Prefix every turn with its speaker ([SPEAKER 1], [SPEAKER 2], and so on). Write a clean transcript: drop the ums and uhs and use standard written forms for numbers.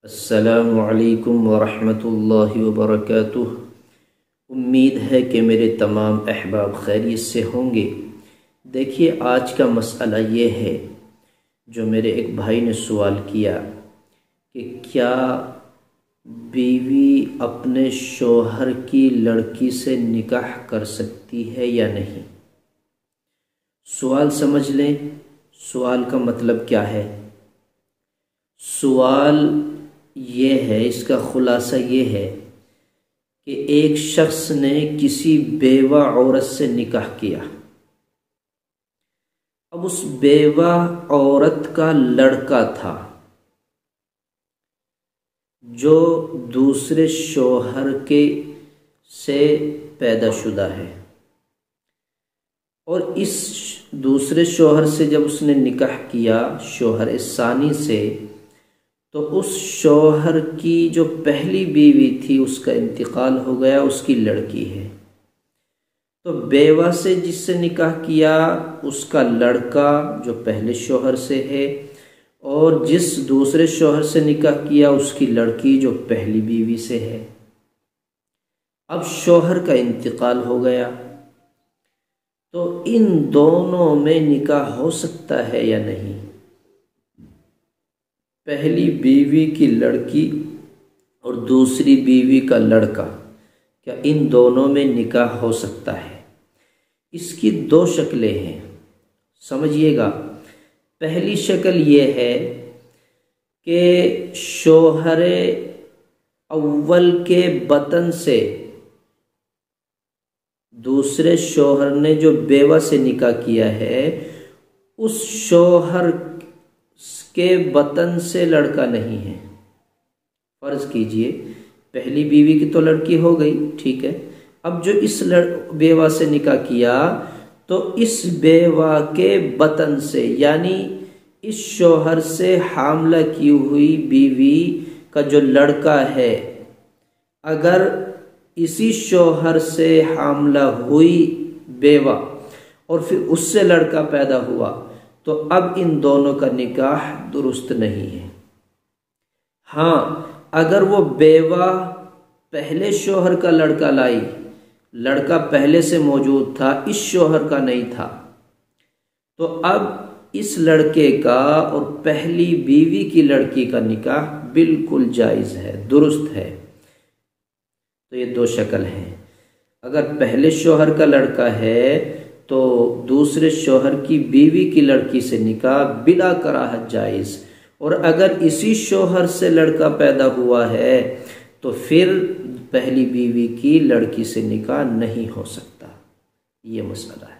[SPEAKER 1] السلام علیکم ورحمۃ اللہ وبرکاتہ۔ امید ہے کہ میرے تمام احباب خیریت سے ہوں گے۔ دیکھیے، آج کا مسئلہ یہ ہے جو میرے ایک بھائی نے سوال کیا کہ کیا بیوی اپنے شوہر کی لڑکی سے نکاح کر سکتی ہے یا نہیں۔ سوال سمجھ لیں، سوال کا مطلب کیا ہے۔ سوال یہ ہے، اس کا خلاصہ یہ ہے کہ ایک شخص نے کسی بیوہ عورت سے نکاح کیا۔ اب اس بیوہ عورت کا لڑکا تھا جو دوسرے شوہر سے پیدا شدہ ہے، اور اس دوسرے شوہر سے جب اس نے نکاح کیا، شوہر ثانی سے، تو اس شوہر کی جو پہلی بیوی تھی اس کا انتقال ہو گیا، اس کی لڑکی ہے۔ تو بیوہ سے جس سے نکاح کیا اس کا لڑکا جو پہلے شوہر سے ہے، اور جس دوسرے شوہر سے نکاح کیا اس کی لڑکی جو پہلی بیوی سے ہے۔ اب شوہر کا انتقال ہو گیا، تو ان دونوں میں نکاح ہو سکتا ہے یا نہیں۔ پہلی بیوی کی لڑکی اور دوسری بیوی کا لڑکا، کیا ان دونوں میں نکاح ہو سکتا ہے؟ اس کی دو شکلیں ہیں، سمجھیے گا۔ پہلی شکل یہ ہے کہ شوہر اول کے بطن سے دوسرے شوہر نے جو بیوہ سے نکاح کیا ہے، اس شوہر کے بطن سے لڑکا نہیں ہے۔ فرض کیجئے پہلی بیوی کی تو لڑکی ہو گئی، ٹھیک ہے۔ اب جو اس بیوہ سے نکاح کیا تو اس بیوہ کے بطن سے، یعنی اس شوہر سے حاملہ کی ہوئی بیوی کا جو لڑکا ہے، اگر اسی شوہر سے حاملہ ہوئی بیوہ اور پھر اس سے لڑکا پیدا ہوا، تو اب ان دونوں کا نکاح درست نہیں ہے۔ ہاں، اگر وہ بیوہ پہلے شوہر کا لڑکا لائی، لڑکا پہلے سے موجود تھا، اس شوہر کا نہیں تھا، تو اب اس لڑکے کا اور پہلی بیوی کی لڑکی کا نکاح بالکل جائز ہے، درست ہے۔ تو یہ دو شکل ہیں۔ اگر پہلے شوہر کا لڑکا ہے تو دوسرے شوہر کی بیوی کی لڑکی سے نکاح بلا کراہت جائز، اور اگر اسی شوہر سے لڑکا پیدا ہوا ہے تو پھر پہلی بیوی کی لڑکی سے نکاح نہیں ہو سکتا۔ یہ مسئلہ ہے۔